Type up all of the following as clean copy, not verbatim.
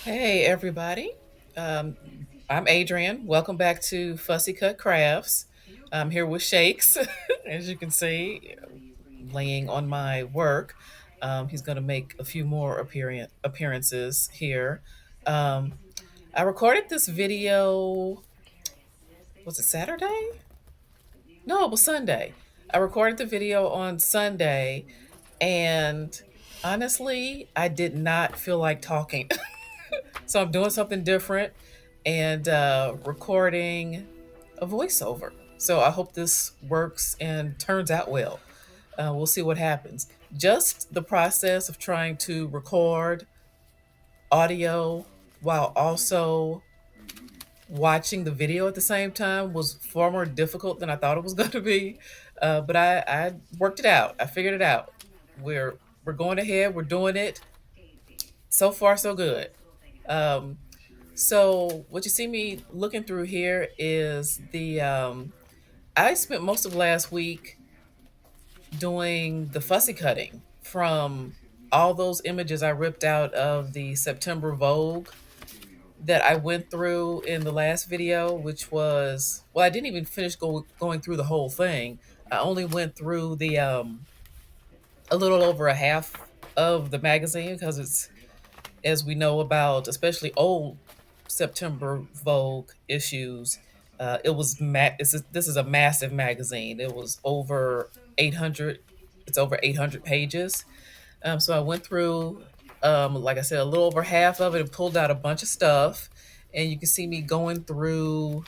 Hey, everybody. Um, I'm Adrian. Welcome back to Fussy Cut Crafts. I'm here with Shakes, as you can see, laying on my work. He's going to make a few more appearances here. Um, I recorded this video, was it Saturday? No, it was Sunday. I recorded the video on Sunday, and honestly, I did not feel like talking. So I'm doing something different and recording a voiceover. So I hope this works and turns out well. We'll see what happens. Just the process of trying to record audio while also watching the video at the same time was far more difficult than I thought it was going to be. But I worked it out. I figured it out. We're going ahead. We're doing it. So far, so good. Um, So what you see me looking through here is I spent most of last week doing the fussy cutting from all those images I ripped out of the September Vogue that I went through in the last video, which was, well, I didn't even finish going through the whole thing. I only went through the a little over a half of the magazine because it's, as we know about, especially old September Vogue issues, this is a massive magazine. It was over 800. It's over 800 pages. So I went through, like I said, a little over half of it and pulled out a bunch of stuff. And you can see me going through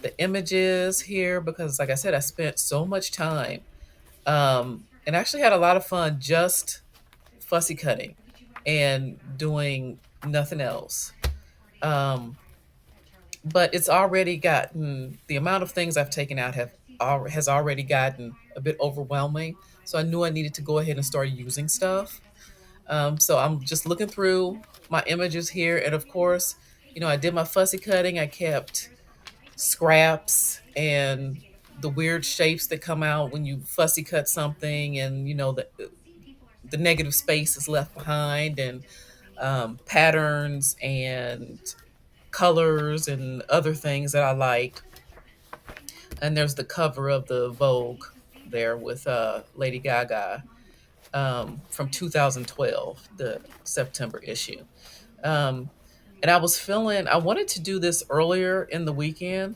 the images here because, like I said, I spent so much time and actually had a lot of fun just fussy cutting and doing nothing else. Um, but it's already gotten the amount of things I've taken out has already gotten a bit overwhelming. So I knew I needed to go ahead and start using stuff. So I'm just looking through my images here, and of course, I did my fussy cutting. I kept scraps and the weird shapes that come out when you fussy cut something, and the negative space is left behind, and patterns and colors and other things that I like. And there's the cover of the Vogue there with Lady Gaga from 2012, the September issue. Um, and I wanted to do this earlier in the weekend.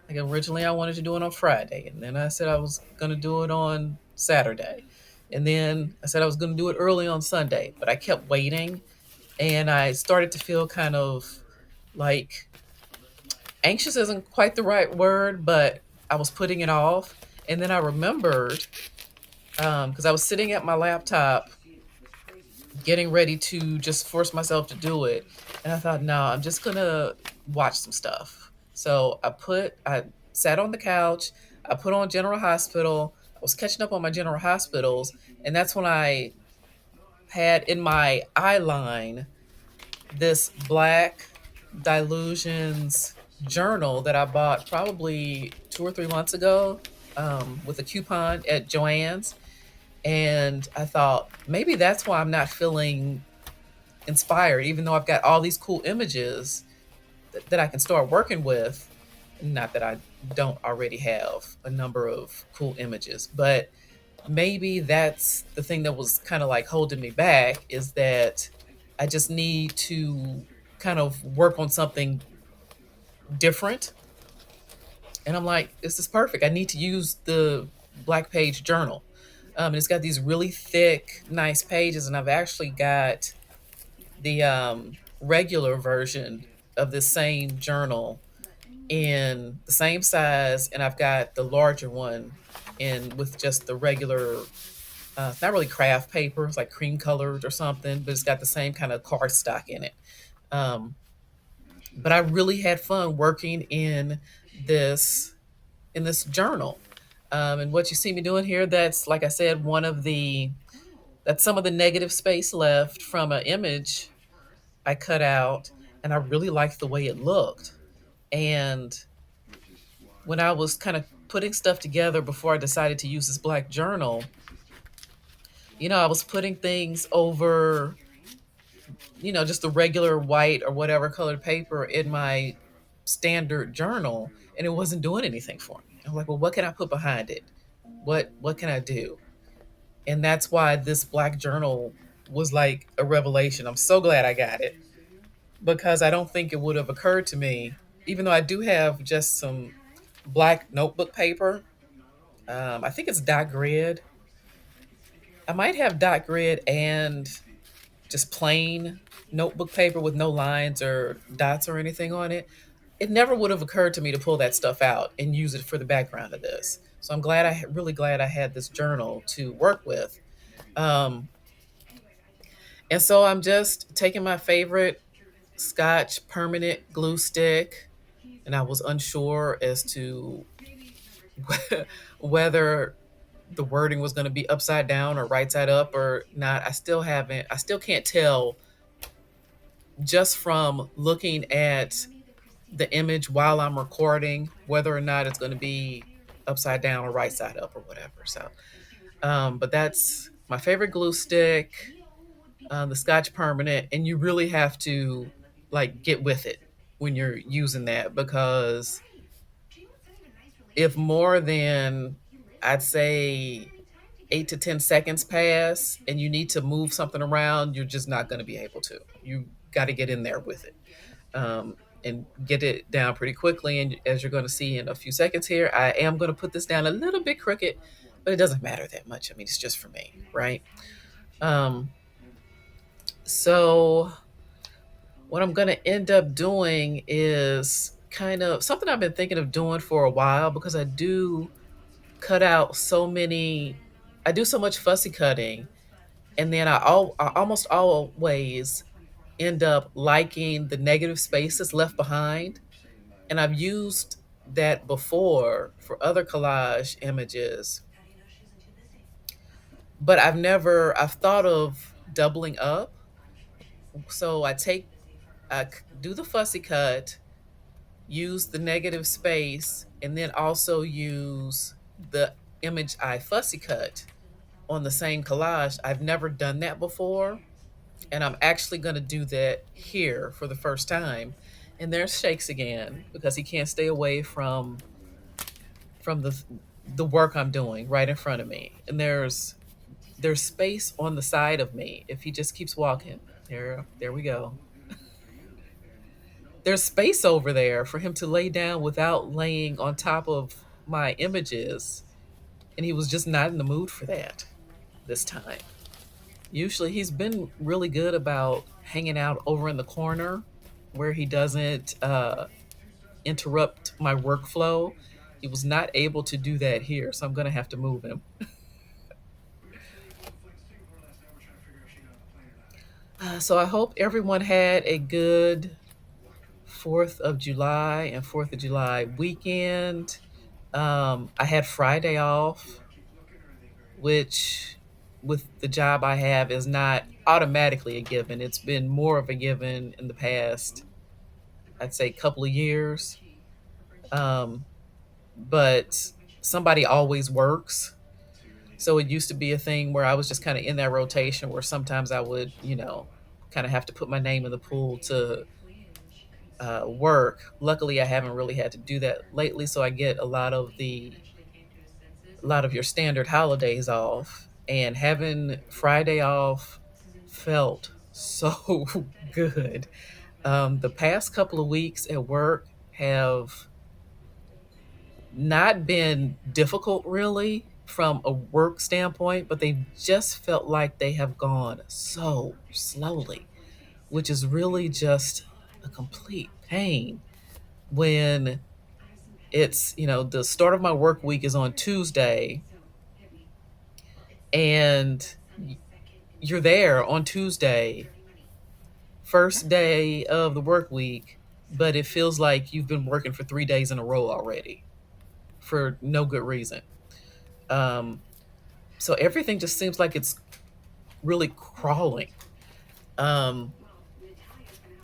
Like originally, I wanted to do it on Friday, and then I said I was going to do it on Saturday. And then I said I was going to do it early on Sunday, but I kept waiting, and I started to feel kind of like anxious isn't quite the right word, but I was putting it off. And then I remembered because I was sitting at my laptop getting ready to just force myself to do it. And I thought, no, I'm just going to watch some stuff. So I sat on the couch, I put on General Hospital. I was catching up on my General Hospitals. And that's when I had in my eye line this black Dylusions journal that I bought probably 2 or 3 months ago with a coupon at Joann's. And I thought maybe that's why I'm not feeling inspired, even though I've got all these cool images that I can start working with. Not that I don't already have a number of cool images, but maybe that's the thing that was kind of like holding me back is that I just need to kind of work on something different. And I'm like, this is perfect. I need to use the Black Page journal. And it's got these really thick, nice pages. And I've actually got the regular version of this same journal in the same size. And I've got the larger one in with just the regular, it's not really craft paper. It's like cream colored or something, but it's got the same kind of cardstock in it. Um, but I really had fun working this in this journal. And what you see me doing here, that's like I said, that's some of the negative space left from an image I cut out, and I really liked the way it looked. And when I was kind of putting stuff together before I decided to use this black journal, I was putting things over just the regular white or whatever colored paper in my standard journal, and it wasn't doing anything for me. I'm like, well, what can I put behind it? What can I do? And that's why this black journal was like a revelation. I'm so glad I got it because I don't think it would have occurred to me, even though I do have just some black notebook paper. I think it's dot grid. I might have dot grid and just plain notebook paper with no lines or dots or anything on it. It never would have occurred to me to pull that stuff out and use it for the background of this. So I'm glad really glad I had this journal to work with. Um, and so I'm just taking my favorite Scotch permanent glue stick, and I was unsure as to whether the wording was going to be upside down or right side up or not. I still can't tell just from looking at the image while I'm recording whether or not it's going to be upside down or right side up or whatever. So, but that's my favorite glue stick, the Scotch permanent, and you really have to like get with it when you're using that because if more than, I'd say, 8 to 10 seconds pass and you need to move something around, you're just not going to be able to. You got to get in there with it, and get it down pretty quickly. And as you're going to see in a few seconds here, I am going to put this down a little bit crooked, but it doesn't matter that much. I mean, it's just for me, right? Um, so what I'm going to end up doing is kind of something I've been thinking of doing for a while because cut out so many, I do so much fussy cutting, and then I almost always end up liking the negative spaces left behind. And I've used that before for other collage images, but I've thought of doubling up. So do the fussy cut, use the negative space, and then also use the image I fussy cut on the same collage. I've never done that before, and I'm actually going to do that here for the first time. And there's Shakes again because he can't stay away from the work I'm doing right in front of me. And there's space on the side of me if he just keeps walking. There we go. There's space over there for him to lay down without laying on top of my images, and he was just not in the mood for that this time. Usually he's been really good about hanging out over in the corner where he doesn't interrupt my workflow. He was not able to do that here, so I'm going to have to move him. So I hope everyone had a good 4th of July and 4th of July weekend. I had Friday off, which with the job I have is not automatically a given. It's been more of a given in the past, I'd say, couple of years. Um, but somebody always works. So it used to be a thing where I was just kind of in that rotation where sometimes I would, kind of have to put my name in the pool to work. Luckily, I haven't really had to do that lately, so I get a lot of your standard holidays off. And having Friday off felt so good. The past couple of weeks at work have not been difficult really from a work standpoint, but they've just felt like they have gone so slowly, which is really just a complete pain when the start of my work week is on Tuesday, and you're there on Tuesday, first day of the work week, but it feels like you've been working for 3 days in a row already for no good reason. Um, so everything just seems like it's really crawling. Um,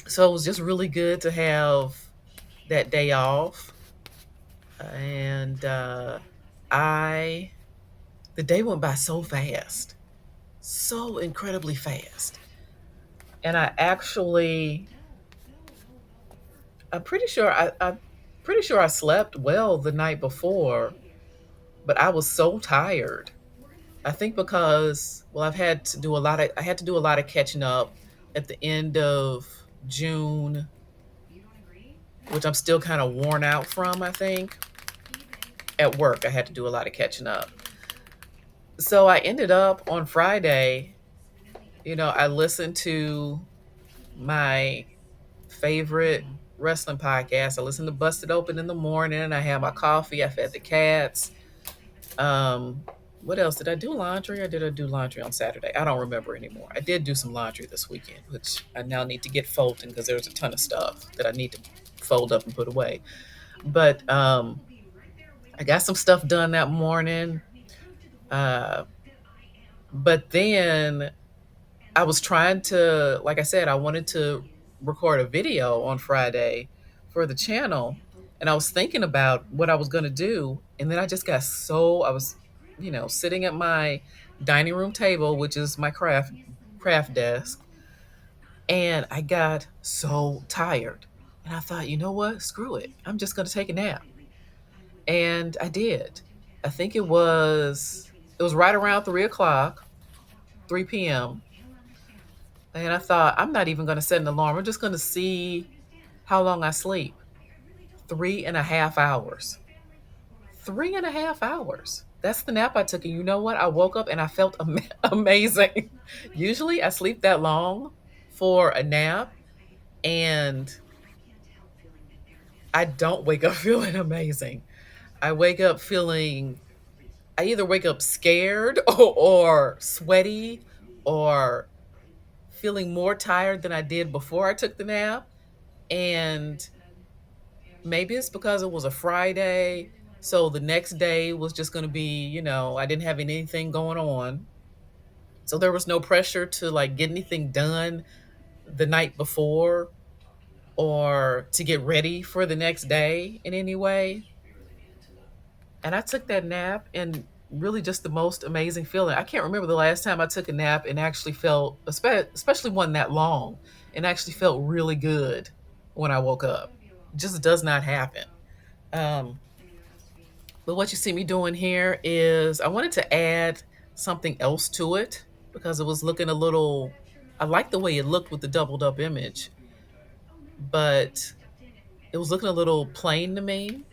so it was just really good to have that day off, and I the day went by so fast, so incredibly fast. And I'm pretty sure I'm pretty sure I slept well the night before, but I was so tired. I think because well, I had to do a lot of catching up at the end of June, which I'm still kind of worn out from, I think. At work, I had to do a lot of catching up. So I ended up on Friday, I listened to my favorite wrestling podcast. I listened to Busted Open in the morning. I had my coffee. I fed the cats. Um, what else? Did I do laundry or did I do laundry on Saturday? I don't remember anymore. I did do some laundry this weekend, which I now need to get folding because there's a ton of stuff that I need to fold up and put away. But I got some stuff done that morning. Uh, but then I was trying to, like I said, I wanted to record a video on Friday for the channel. And I was thinking about what I was going to do. And then I just got I was, sitting at my dining room table, which is my craft desk. And I got so tired. And I thought, you know what? Screw it. I'm just going to take a nap. And I did. I think it was right around 3 o'clock, 3 p.m. And I thought, I'm not even going to set an alarm. I'm just going to see how long I sleep. 3.5 hours. 3.5 hours. That's the nap I took. And you know what? I woke up and I felt amazing. Usually I sleep that long for a nap and I don't wake up feeling amazing. I wake up feeling, I either wake up scared or sweaty or feeling more tired than I did before I took the nap. And maybe it's because it was a Friday. So the next day was just going to be, I didn't have anything going on. So there was no pressure to like get anything done the night before or to get ready for the next day in any way. And I took that nap and really just the most amazing feeling. I can't remember the last time I took a nap and actually felt, especially one that long, and actually felt really good when I woke up. It just does not happen. Um, but what you see me doing here is I wanted to add something else to it because it was looking a little, I like the way it looked with the doubled up image, but it was looking a little plain to me.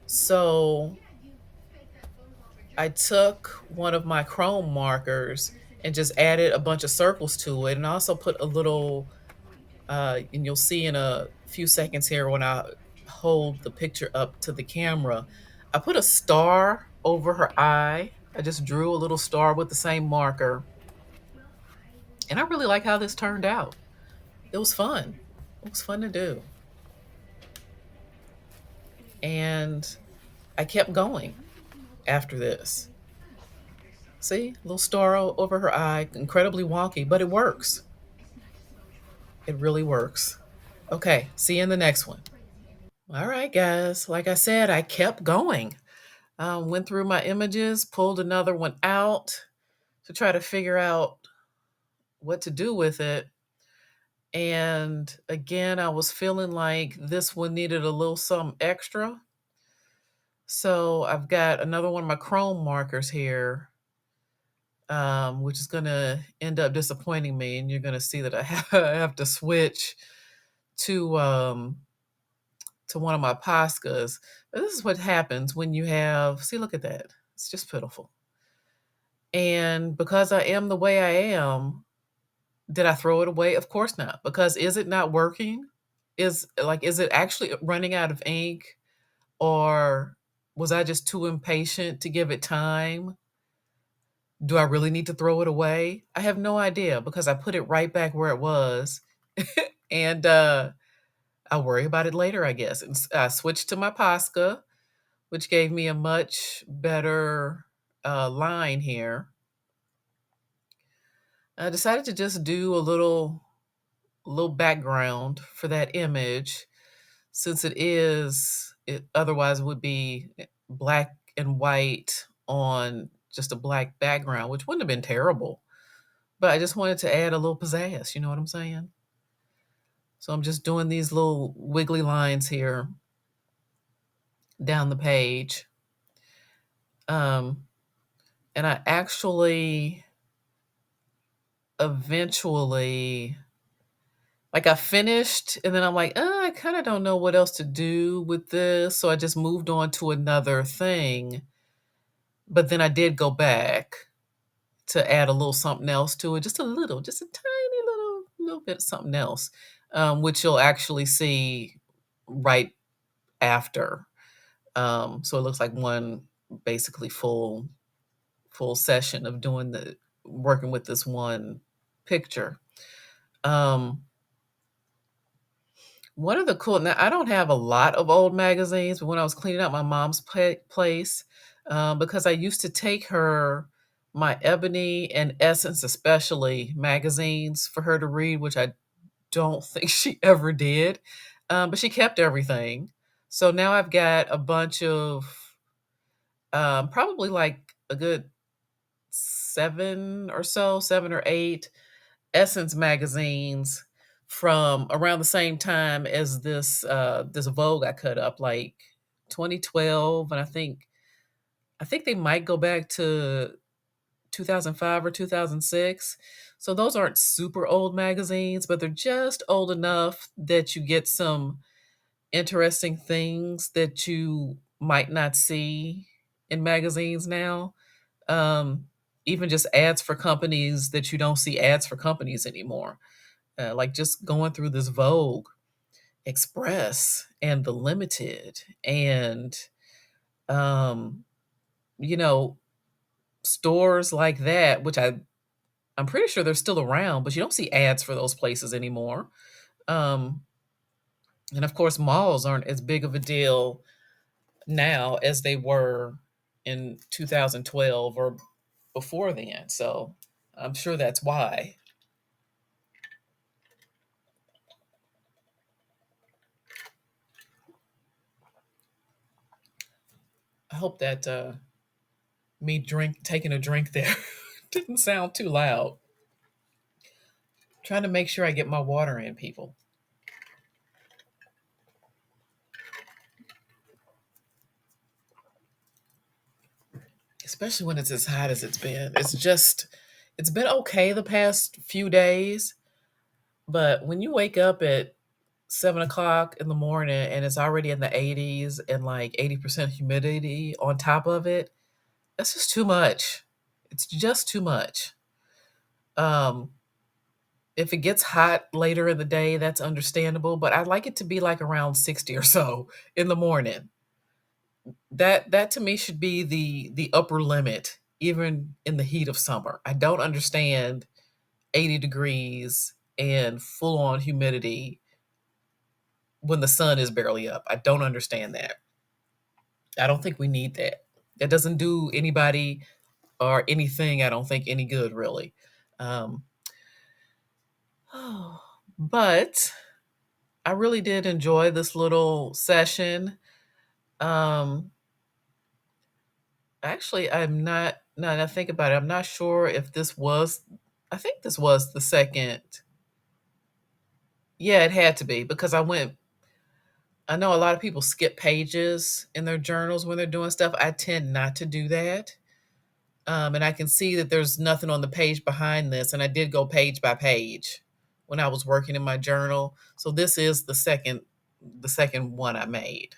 So I took one of my chrome markers and just added a bunch of circles to it and also put a little, and you'll see in a few seconds here when I hold the picture up to the camera, I put a star over her eye. I just drew a little star with the same marker. And I really like how this turned out. It was fun. It was fun to do. And I kept going after this. See, little star over her eye, incredibly wonky, but it works. It really works. Okay, see you in the next one. All right, guys. Like I said, I kept going. Went through my images, pulled another one out to try to figure out what to do with it. And again, I was feeling like this one needed a little something extra. So I've got another one of my chrome markers here, which is going to end up disappointing me. And you're going to see that I have to switch to one of my Poscas. But this is what happens when you have, see, look at that. It's just pitiful. And because I am the way I am, did I throw it away? Of course not. Because is it not working? Is it actually running out of ink? Or was I just too impatient to give it time? Do I really need to throw it away? I have no idea because I put it right back where it was. And I'll worry about it later, I guess. And I switched to my Posca, which gave me a much better line here. I decided to just do a little background for that image since it otherwise would be black and white on just a black background, which wouldn't have been terrible. but I just wanted to add a little pizzazz. You know what I'm saying? So I'm just doing these little wiggly lines here down the page. Um, and I actually eventually, like, I finished, and then I'm like, I kind of don't know what else to do with this. So I just moved on to another thing. But then I did go back to add a little something else to it, just a little, just a tiny little bit of something else, which you'll actually see right after. So it looks like one basically full session of doing the working with this one picture. Um, One of the cool now I don't have a lot of old magazines, but when I was cleaning out my mom's place, because I used to take her my Ebony and Essence, especially magazines for her to read, which I don't think she ever did. But she kept everything. So now I've got a bunch of probably like a good seven or eight Essence magazines from around the same time as this Vogue I cut up, like 2012, and I think they might go back to 2005 or 2006. So those aren't super old magazines, but they're just old enough that you get some interesting things that you might not see in magazines now. Um, Even just ads for companies that you don't see ads for companies anymore. Like just going through this Vogue Express and the Limited and um, you know, stores like that, which I'm pretty sure they're still around, but you don't see ads for those places anymore. Um, and of course, malls aren't as big of a deal now as they were in 2012 or before then. So I'm sure that's why. I hope that me drink taking a drink there didn't sound too loud. Trying to make sure I get my water in, people, especially when it's as hot as it's been. It's been okay the past few days, but when you wake up at 7 o'clock in the morning and it's already in the 80s and like 80% humidity on top of it, that's just too much. It's just too much. Um, if it gets hot later in the day, that's understandable, but I'd like it to be like around 60 or so in the morning. That to me should be the upper limit, even in the heat of summer. I don't understand 80 degrees and full on humidity when the sun is barely up. I don't understand that. I don't think we need that. That doesn't do anybody or anything, I don't think, any good, really. Um, but I really did enjoy this little session. Um, Actually, I'm not, now that I think about it, I'm not sure if this was, I think this was the second. Yeah, it had to be because I know a lot of people skip pages in their journals when they're doing stuff. I tend not to do that. And I can see that there's nothing on the page behind this. And I did go page by page when I was working in my journal. So this is the second one I made.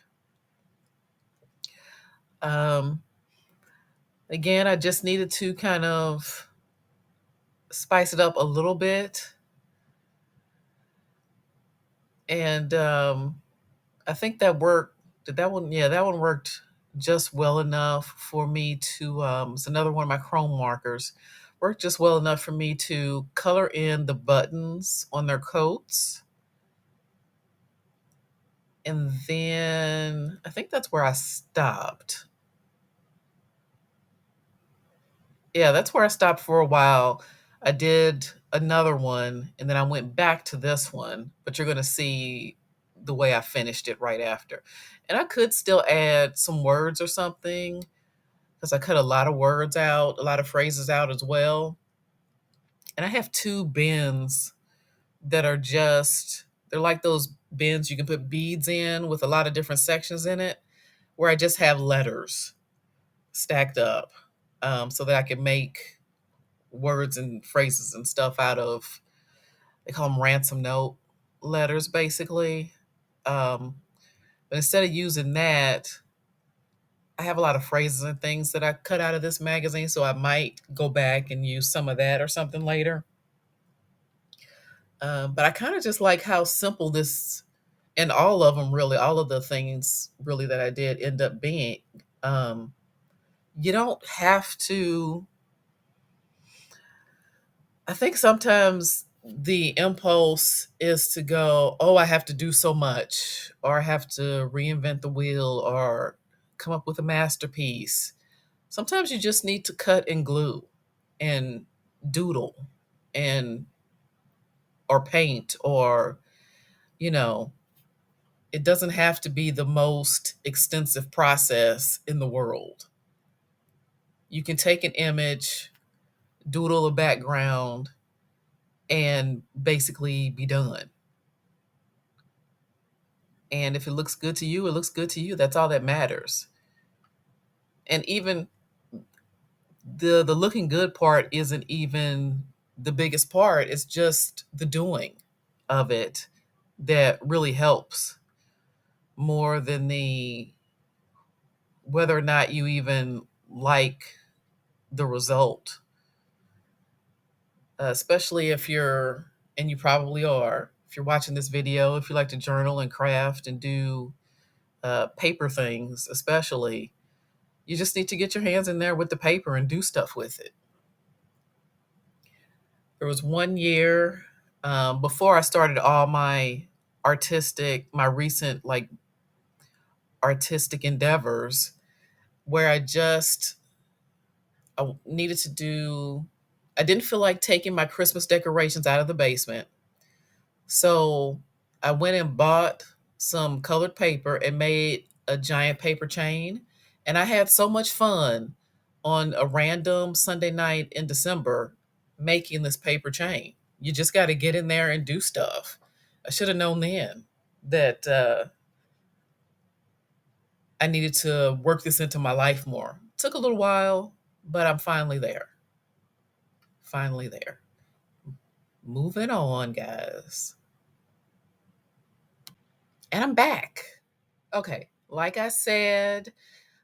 Um, Again, I just needed to kind of spice it up a little bit. And I think that worked. Did that one? Yeah, that one worked just well enough for me to. It's another one of my chrome markers. Worked just well enough for me to color in the buttons on their coats, and then I think that's where I stopped. Yeah, that's where I stopped for a while. I did another one, and then I went back to this one. But you're gonna see the way I finished it right after. And I could still add some words or something because I cut a lot of words out, a lot of phrases out as well. And I have two bins that are just, they're like those bins you can put beads in with a lot of different sections in it, where I just have letters stacked up, so that I can make words and phrases and stuff out of, they call them ransom note letters, basically. Um, but instead of using that, I have a lot of phrases and things that I cut out of this magazine, so I might go back and use some of that or something later. But I kind of just like how simple this, and all of them really, all of the things really that I did end up being. Um, you don't have to, I think sometimes the impulse is to go, oh, I have to do so much, or I have to reinvent the wheel, or come up with a masterpiece. Sometimes you just need to cut and glue and doodle and, or paint, or, you know, it doesn't have to be the most extensive process in the world. You can take an image, doodle a background, and basically be done. And if it looks good to you, it looks good to you. That's all that matters. And even the looking good part isn't even the biggest part. It's just the doing of it that really helps, more than the whether or not you even like the result. Especially if you're, and you probably are, if you're watching this video, if you like to journal and craft and do paper things, especially, you just need to get your hands in there with the paper and do stuff with it. There was one year, before I started all my my recent like artistic endeavors, where I needed to do, I didn't feel like taking my Christmas decorations out of the basement. So I went and bought some colored paper and made a giant paper chain. And I had so much fun on a random Sunday night in December making this paper chain. You just got to get in there and do stuff. I should have known then that I needed to work this into my life more. Took a little while, but I'm finally there. Finally there. Moving on, guys. And I'm back. Okay, like I said,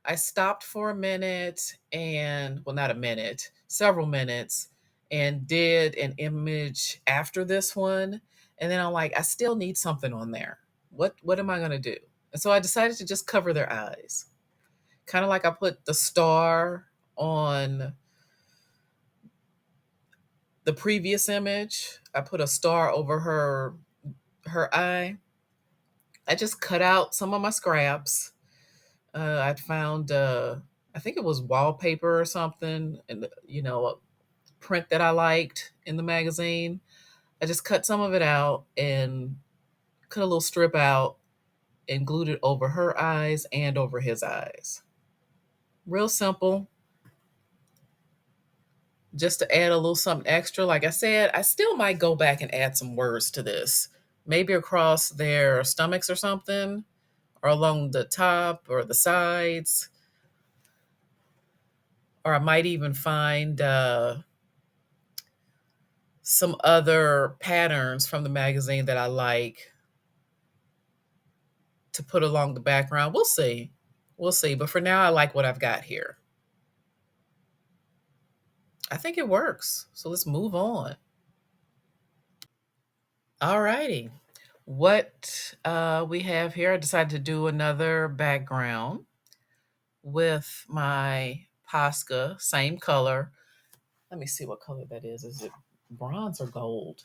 I stopped for a minute and, well, not a minute, several minutes, and did an image after this one. And then I'm like, I still need something on there. What am I gonna do? And so I decided to just cover their eyes. Kind of like I put the star on the previous image. I put a star over her eye. I just cut out some of my scraps. I'd found, I think it was wallpaper or something, and a print that I liked in the magazine. I just cut some of it out and cut a little strip out and glued it over her eyes and over his eyes. Real simple, just to add a little something extra. Like I said, I still might go back and add some words to this, maybe across their stomachs or something, or along the top or the sides. Or I might even find some other patterns from the magazine that I like to put along the background. We'll see. We'll see. But for now, I like what I've got here. I think it works. So let's move on. All righty. What we have here, I decided to do another background with my Posca, same color. Let me see what color that is. Is it bronze or gold?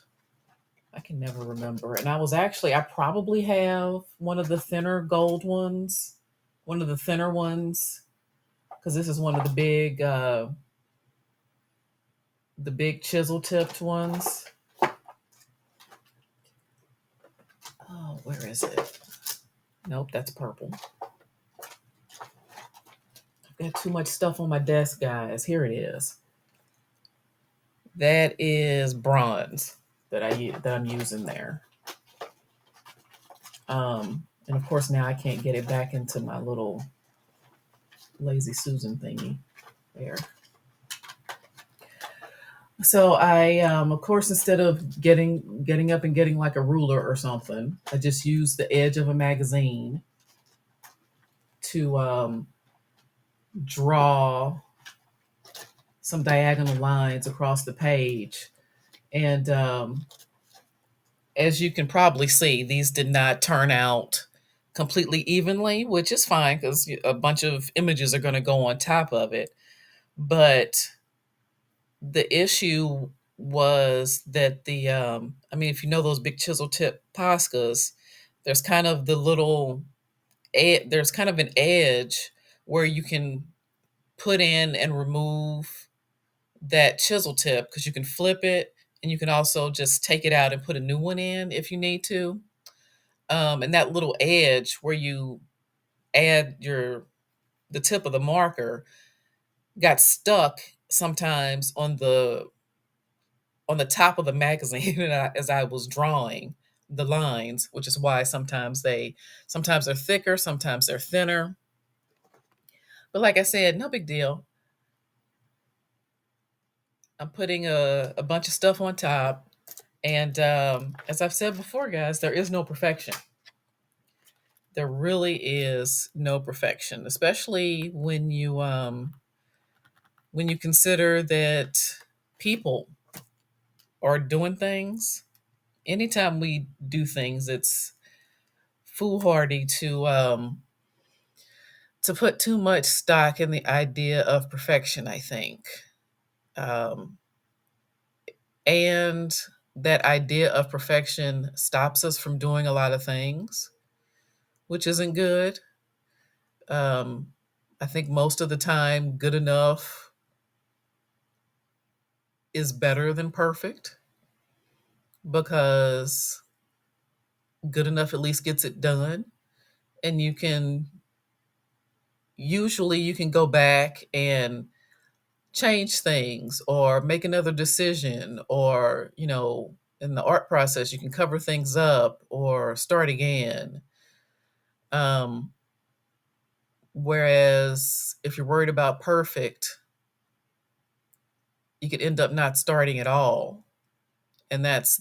I can never remember. And I probably have one of the thinner gold ones, one of the thinner ones, because this is one of the big chisel tipped ones. Oh, where is it? Nope, that's purple. I've got too much stuff on my desk, guys. Here it is. That is bronze that I'm using there. And of course now I can't get it back into my little lazy Susan thingy there. So I, of course, instead of getting up and getting like a ruler or something, I just use the edge of a magazine to draw some diagonal lines across the page. And as you can probably see, these did not turn out completely evenly, which is fine because a bunch of images are going to go on top of it. But the issue was that I mean, if you know those big chisel tip Poscas, there's kind of the little, there's kind of an edge where you can put in and remove that chisel tip because you can flip it and you can also just take it out and put a new one in if you need to. And that little edge where you add the tip of the marker got stuck sometimes on the top of the magazine as I was drawing the lines, which is why sometimes they're thicker, sometimes they're thinner. But like I said, no big deal. I'm putting a bunch of stuff on top. And as I've said before, guys, there is no perfection. There really is no perfection, especially when you consider that people are doing things. Anytime we do things, it's foolhardy to put too much stock in the idea of perfection, I think. Um, and that idea of perfection stops us from doing a lot of things, which isn't good. Um, I think most of the time, good enough is better than perfect because good enough at least gets it done. And you can go back and change things or make another decision, or in the art process you can cover things up or start again. um Whereas if you're worried about perfect, you could end up not starting at all, and that's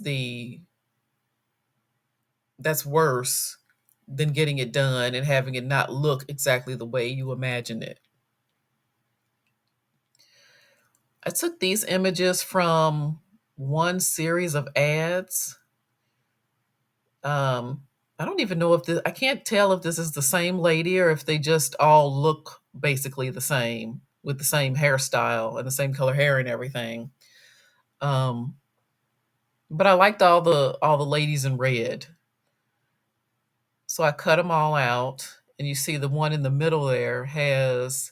worse than getting it done and having it not look exactly the way you imagined it. I took these images from one series of ads. I don't even know if I can't tell if this is the same lady or if they just all look basically the same with the same hairstyle and the same color hair and everything. Um, but I liked all the ladies in red. So I cut them all out, and you see the one in the middle there has,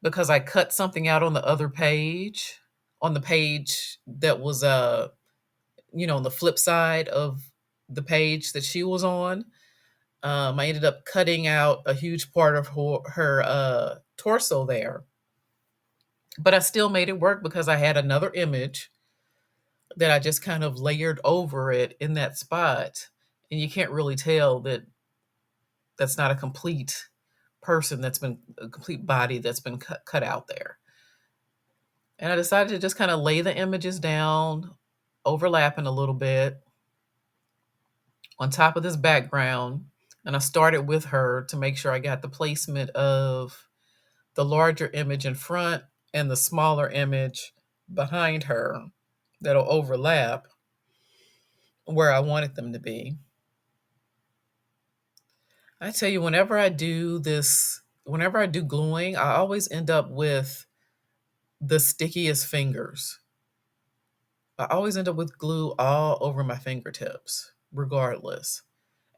because I cut something out on the other page, on the page that was on the flip side of the page that she was on. I ended up cutting out a huge part of her torso there, but I still made it work because I had another image that I just kind of layered over it in that spot, and you can't really tell that that's not a complete person, that's been a complete body that's been cut out there. And I decided to just kind of lay the images down, overlapping a little bit on top of this background. And I started with her to make sure I got the placement of the larger image in front and the smaller image behind her that'll overlap where I wanted them to be. I tell you, whenever I do gluing, I always end up with the stickiest fingers. I always end up with glue all over my fingertips, regardless.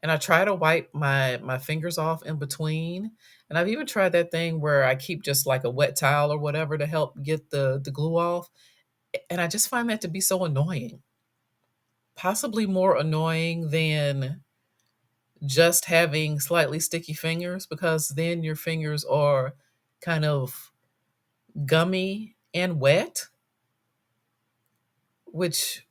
And I try to wipe my fingers off in between. And I've even tried that thing where I keep just like a wet towel or whatever to help get the glue off. And I just find that to be so annoying. Possibly more annoying than just having slightly sticky fingers, because then your fingers are kind of gummy and wet. which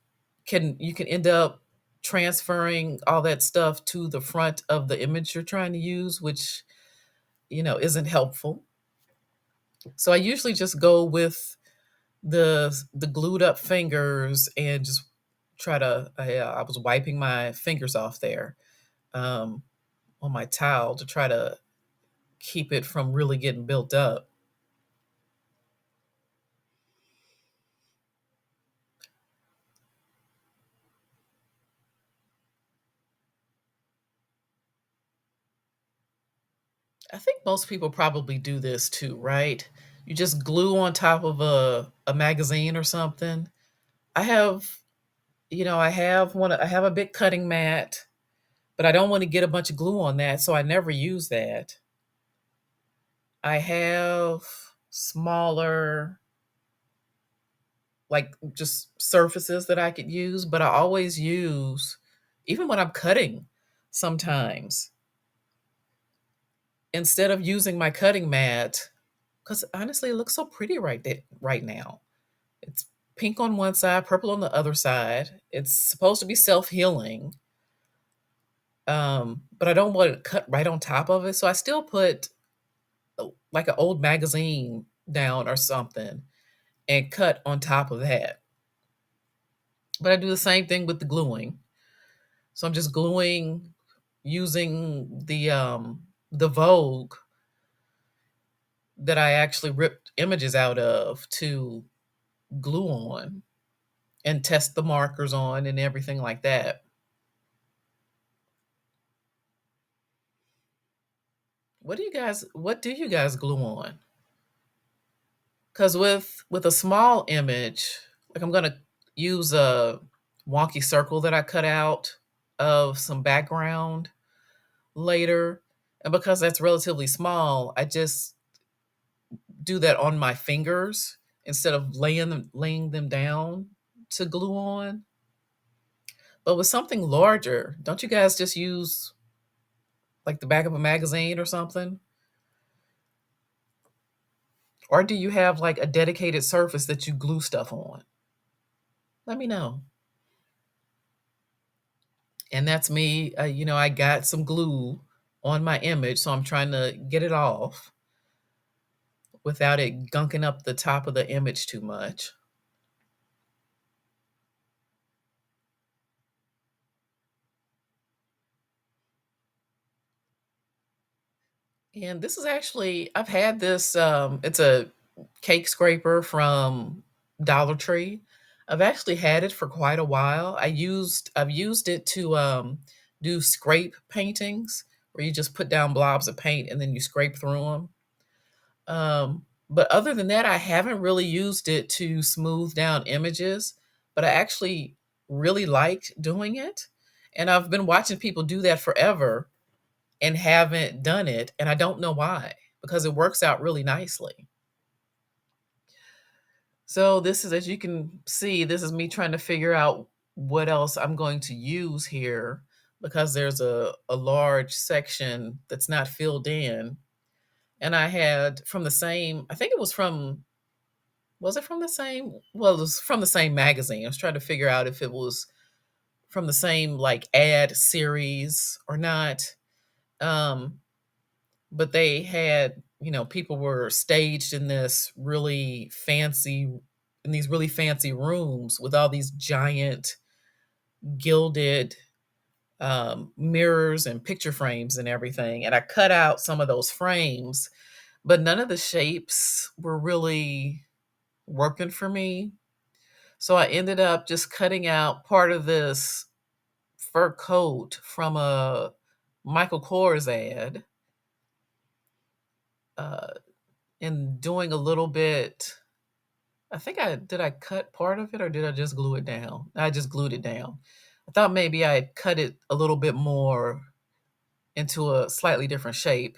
can you can end up transferring all that stuff to the front of the image you're trying to use, which isn't helpful. So I usually just go with the glued up fingers and just try to. I was wiping my fingers off there, um, on my towel to try to keep it from really getting built up. I think most people probably do this too, right? You just glue on top of a magazine or something. I have, I have a big cutting mat, but I don't want to get a bunch of glue on that, so I never use that. I have smaller, like, just surfaces that I could use, but I always use, even when I'm cutting sometimes, instead of using my cutting mat, because honestly, it looks so pretty right now. It's pink on one side, purple on the other side. It's supposed to be self healing, but I don't want it cut right on top of it. So I still put like an old magazine down or something and cut on top of that. But I do the same thing with the gluing. So I'm just gluing using the Vogue that I actually ripped images out of to glue on and test the markers on and everything like that. What do you guys glue on? Cuz with a small image, like I'm going to use a wonky circle that I cut out of some background later. And because that's relatively small, I just do that on my fingers instead of laying them down to glue on. But with something larger, don't you guys just use like the back of a magazine or something? Or do you have like a dedicated surface that you glue stuff on? Let me know. And that's me. I got some glue on my image, so I'm trying to get it off without it gunking up the top of the image too much. And this is actually, I've had this, it's a cake scraper from Dollar Tree. I've actually had it for quite a while. I've used it to do scrape paintings where you just put down blobs of paint and then you scrape through them. But other than that, I haven't really used it to smooth down images, but I actually really liked doing it. And I've been watching people do that forever and haven't done it, and I don't know why, because it works out really nicely. So this is, as you can see, this is me trying to figure out what else I'm going to use here because there's a large section that's not filled in. And I had from the same, I think it was it from the same? Well, it was from the same magazine. I was trying to figure out if it was from the same like ad series or not. Um, but they had, people were staged in these really fancy rooms with all these giant gilded mirrors and picture frames and everything. And I cut out some of those frames, but none of the shapes were really working for me. So I ended up just cutting out part of this fur coat from a Michael Kors ad, uh, and doing a little bit. I cut part of it or did I just glue it down? I just glued it down. I thought maybe I had cut it a little bit more into a slightly different shape,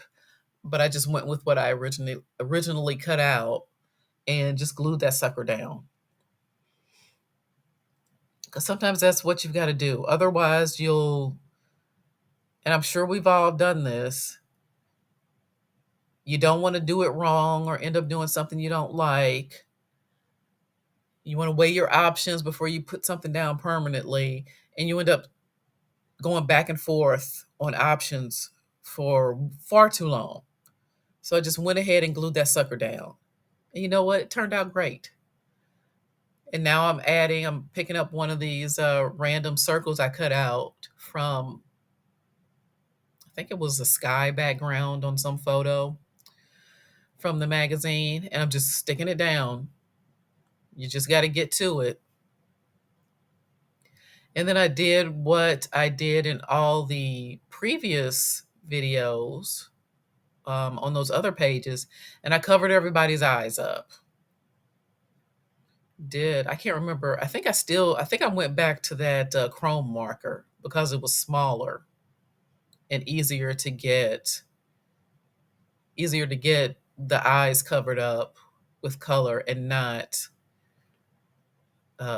but I just went with what I originally cut out and just glued that sucker down. Because sometimes that's what you've got to do. Otherwise, and I'm sure we've all done this, you don't want to do it wrong or end up doing something you don't like. You want to weigh your options before you put something down permanently, and you end up going back and forth on options for far too long. So I just went ahead and glued that sucker down. And you know what? It turned out great. And now I'm picking up one of these random circles I cut out from, I think it was a sky background on some photo from the magazine, and I'm just sticking it down. You just got to get to it. And then I did what I did in all the previous videos on those other pages, and I covered everybody's eyes up. I can't remember. I think I went back to that chrome marker because it was smaller and easier to get the eyes covered up with color and not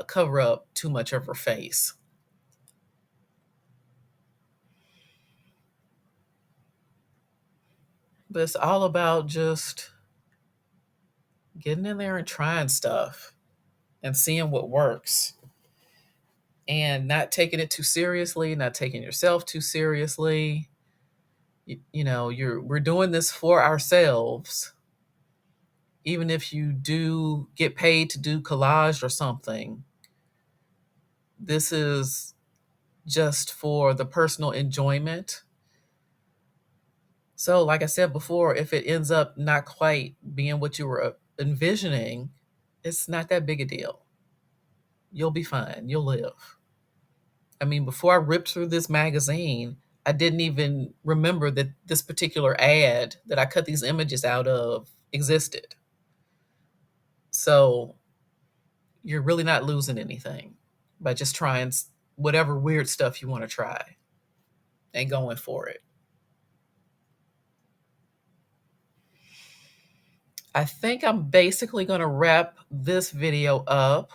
cover up too much of her face. But it's all about just getting in there and trying stuff and seeing what works and not taking it too seriously, not taking yourself too seriously. We're doing this for ourselves. Even if you do get paid to do collage or something, this is just for the personal enjoyment. So, like I said before, if it ends up not quite being what you were envisioning, it's not that big a deal. You'll be fine. You'll live. I mean, before I ripped through this magazine, I didn't even remember that this particular ad that I cut these images out of existed. So, you're really not losing anything by just trying whatever weird stuff you want to try and going for it. I think I'm basically going to wrap this video up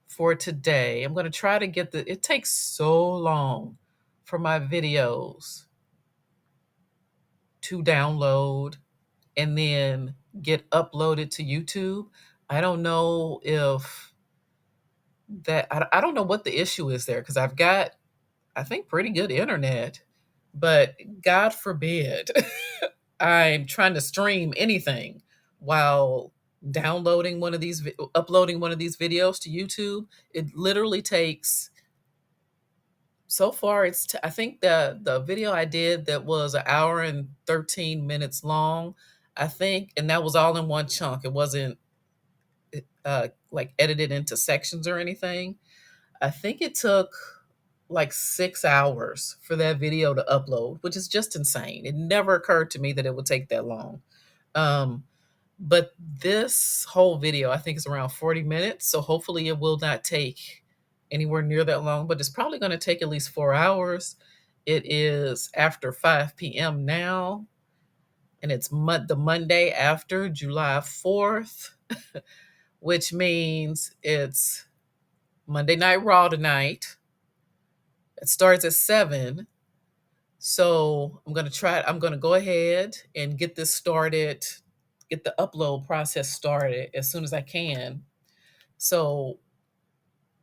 for today. I'm going to try to it takes so long for my videos to download and then get uploaded to YouTube. I don't know if I don't know what the issue is there because I've got, I think, pretty good internet, but God forbid I'm trying to stream anything while uploading one of these videos to YouTube. It literally takes, so far I think the video I did that was an hour and 13 minutes long, I think, and that was all in one chunk. It wasn't like edited into sections or anything. I think it took like 6 hours for that video to upload, which is just insane. It never occurred to me that it would take that long. Um, but this whole video, I think, is around 40 minutes. So hopefully it will not take anywhere near that long, but it's probably going to take at least 4 hours. It is after 5 p.m. now, and it's the Monday after July 4th, which means it's Monday Night Raw tonight. It starts at 7. So I'm going to go ahead and get this started, get the upload process started as soon as I can. So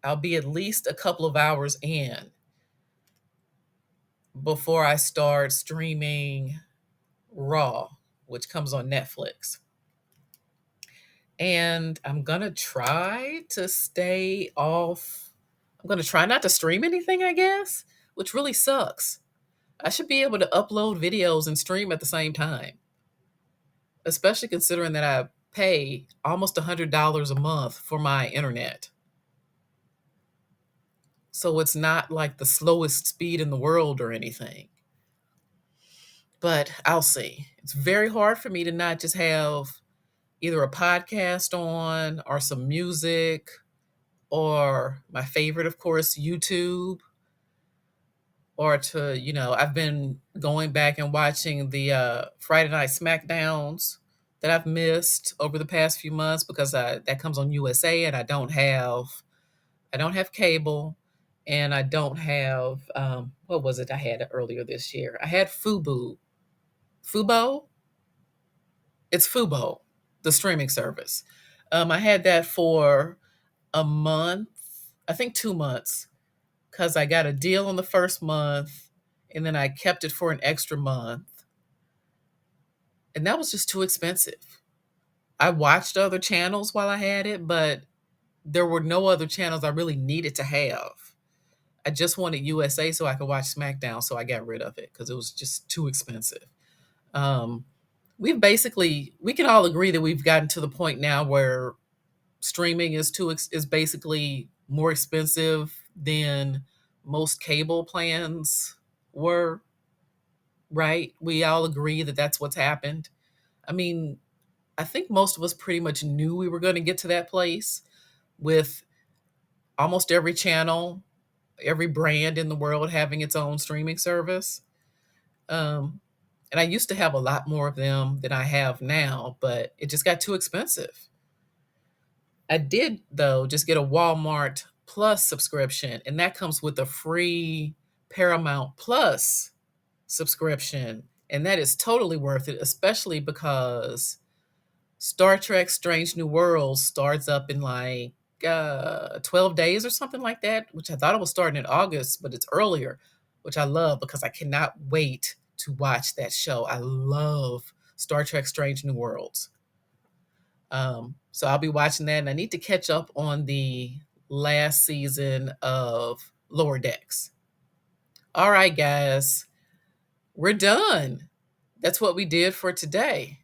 I'll be at least a couple of hours in before I start streaming Raw, which comes on Netflix. And I'm going to try to stay off. I'm going to try not to stream anything, I guess, which really sucks. I should be able to upload videos and stream at the same time, especially considering that I pay almost $100 a month for my internet. So it's not like the slowest speed in the world or anything. But I'll see. It's very hard for me to not just have either a podcast on or some music or my favorite, of course, YouTube, or I've been going back and watching the Friday Night SmackDowns that I've missed over the past few months because that comes on USA, and I don't have cable, and I don't have what was it I had earlier this year? I had Fubo. It's Fubo, the streaming service. I had that for a month, I think 2 months, because I got a deal on the first month and then I kept it for an extra month. And that was just too expensive. I watched other channels while I had it, but there were no other channels I really needed to have. I just wanted USA so I could watch SmackDown, so I got rid of it because it was just too expensive. Um, we can all agree that we've gotten to the point now where streaming is basically more expensive than most cable plans were, right? We all agree that that's what's happened. I mean, I think most of us pretty much knew we were going to get to that place with almost every channel, every brand in the world having its own streaming service. Um, and I used to have a lot more of them than I have now, but it just got too expensive. I did, though, just get a Walmart Plus subscription, and that comes with a free Paramount Plus subscription. And that is totally worth it, especially because Star Trek Strange New Worlds starts up in like 12 days or something like that, which I thought it was starting in August, but it's earlier, which I love because I cannot wait to watch that show. I love Star Trek Strange New Worlds. So I'll be watching that, and I need to catch up on the last season of Lower Decks. All right, guys, we're done. That's what we did for today.